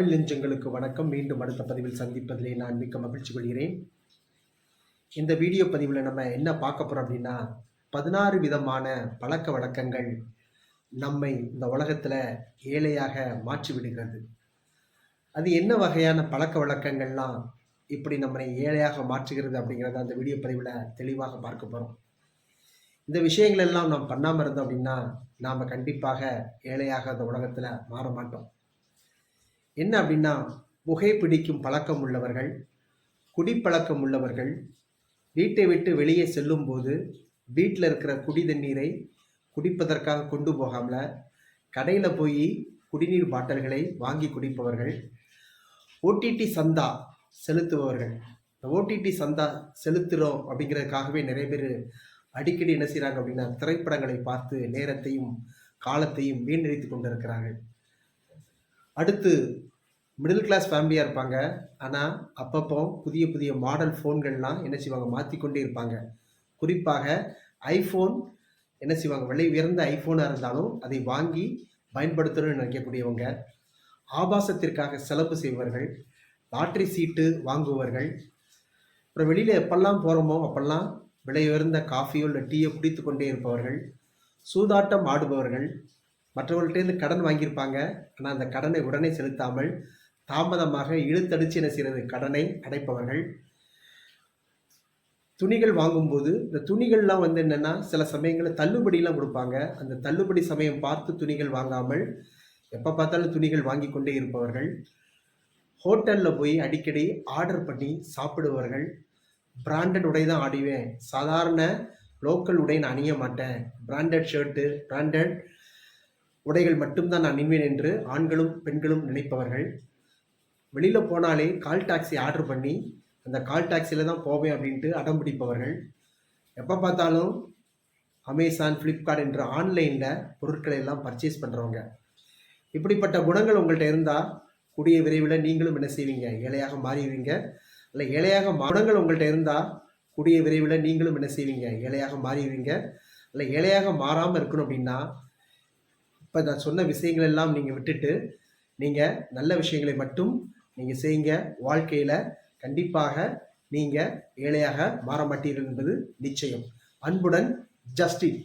தமிழ் நெஞ்சங்களுக்கு வணக்கம். மீண்டும் அடுத்த பதிவில் சந்திப்பதிலே நான் மிக்க மகிழ்ச்சி கொள்கிறேன். இந்த வீடியோ பதிவில் நம்ம என்ன பார்க்க போகிறோம் அப்படின்னா, 16 விதமான பழக்க வழக்கங்கள் நம்மை இந்த உலகத்தில் ஏழையாக மாற்றி விடுகிறது. அது என்ன வகையான பழக்க வழக்கங்கள்லாம் இப்படி நம்மை ஏழையாக மாற்றுகிறது அப்படிங்கிறத அந்த வீடியோ பதிவில் தெளிவாக பார்க்க போகிறோம். இந்த விஷயங்கள் எல்லாம் நாம் பண்ணாமல் இருந்தோம் அப்படின்னா நாம் கண்டிப்பாக ஏழையாக அந்த உலகத்தில் மாற மாட்டோம். என்ன அப்படின்னா, புகைப்பிடிக்கும் பழக்கம் உள்ளவர்கள், குடிப்பழக்கம் உள்ளவர்கள் வீட்டை விட்டு வெளியே செல்லும் போது வீட்டில் இருக்கிற குடி தண்ணீரை குடிப்பதற்காக கொண்டு போகாமல் கடையில் போய் குடிநீர் பாட்டில்களை வாங்கி குடிப்பவர்கள், ஓடிடி சந்தா செலுத்துபவர்கள். இந்த ஓடிடி சந்தா செலுத்துகிறோம் அப்படிங்கிறதுக்காகவே நிறைய பேர் அடிக்கடி என்ன செய்கிறாங்க அப்படின்னா, திரைப்படங்களை பார்த்து நேரத்தையும் காலத்தையும் வீணடித்து கொண்டிருக்கிறார்கள். அடுத்து மிடில் கிளாஸ் ஃபேமிலியாக இருப்பாங்க. ஆனால் அப்பப்போ புதிய புதிய மாடல் ஃபோன்கள்லாம் என்ன செய்வாங்க, மாற்றிக்கொண்டே இருப்பாங்க. குறிப்பாக ஐஃபோன் என்ன செய்வாங்க, விலை உயர்ந்த ஐஃபோனாக இருந்தாலும் அதை வாங்கி பயன்படுத்தணும்னு நினைக்கக்கூடியவங்க, ஆபாசத்திற்காக செலவு செய்வர்கள், லாட்ரி சீட்டு வாங்குவர்கள், அப்புறம் வெளியில் எப்பெல்லாம் போகிறோமோ அப்பெல்லாம் விலை உயர்ந்த காஃபியோ இல்லை டீயோ குடித்து கொண்டே இருப்பவர்கள், சூதாட்டம் ஆடுபவர்கள், மற்றவர்கள்ட்டேருந்து கடன் வாங்கியிருப்பாங்க. ஆனால் அந்த கடனை உடனே செலுத்தாமல் தாமதமாக இழுத்தடிச்சு என்ன செய்கிறது, கடனை அடைப்பவர்கள், துணிகள் வாங்கும்போது இந்த துணிகள்லாம் என்னென்னா சில சமயங்களில் தள்ளுபடியெலாம் கொடுப்பாங்க. அந்த தள்ளுபடி சமயம் பார்த்து துணிகள் வாங்காமல் எப்போ பார்த்தாலும் துணிகள் வாங்கி கொண்டே இருப்பவர்கள், ஹோட்டலில் போய் அடிக்கடி ஆர்டர் பண்ணி சாப்பிடுவர்கள், பிராண்டட் உடை தான் ஆடிவேன், சாதாரண லோக்கல் உடை நான் அணிய மாட்டேன், பிராண்டட் ஷர்ட்டு பிராண்டட் உடைகள் மட்டும்தான் நான் அணிவேன் என்று ஆண்களும் பெண்களும் நினைப்பவர்கள், வெளியில் போனாலே கால் டாக்ஸி ஆர்டர் பண்ணி அந்த கால் டாக்ஸியில் தான் போவேன் அப்படின்ட்டு அடம் பிடிப்பவர்கள், எப்போ பார்த்தாலும் அமேசான் ஃப்ளிப்கார்ட் என்ற ஆன்லைனில் பொருட்களை எல்லாம் பர்ச்சேஸ் பண்ணுறவங்க. இப்படிப்பட்ட குணங்கள் உங்கள்கிட்ட இருந்தால் கூடிய விரைவில் நீங்களும் என்ன செய்வீங்க, ஏழையாக மாறிடுவீங்க. இல்லை ஏழையாக குணங்கள் உங்கள்கிட்ட இருந்தால் கூடிய விரைவில் நீங்களும் என்ன செய்வீங்க, ஏழையாக மாறிடுவீங்க. இல்லை ஏழையாக மாறாமல் இருக்கணும் அப்படின்னா இப்போ நான் சொன்ன விஷயங்கள் எல்லாம் நீங்கள் விட்டுட்டு நீங்கள் நல்ல விஷயங்களை மட்டும் நீங்கள் செய்யுங்க. வாழ்க்கையில் கண்டிப்பாக நீங்கள் ஏழையாக மாற மாட்டீர்கள் என்பது நிச்சயம். அன்புடன் ஜஸ்டின்.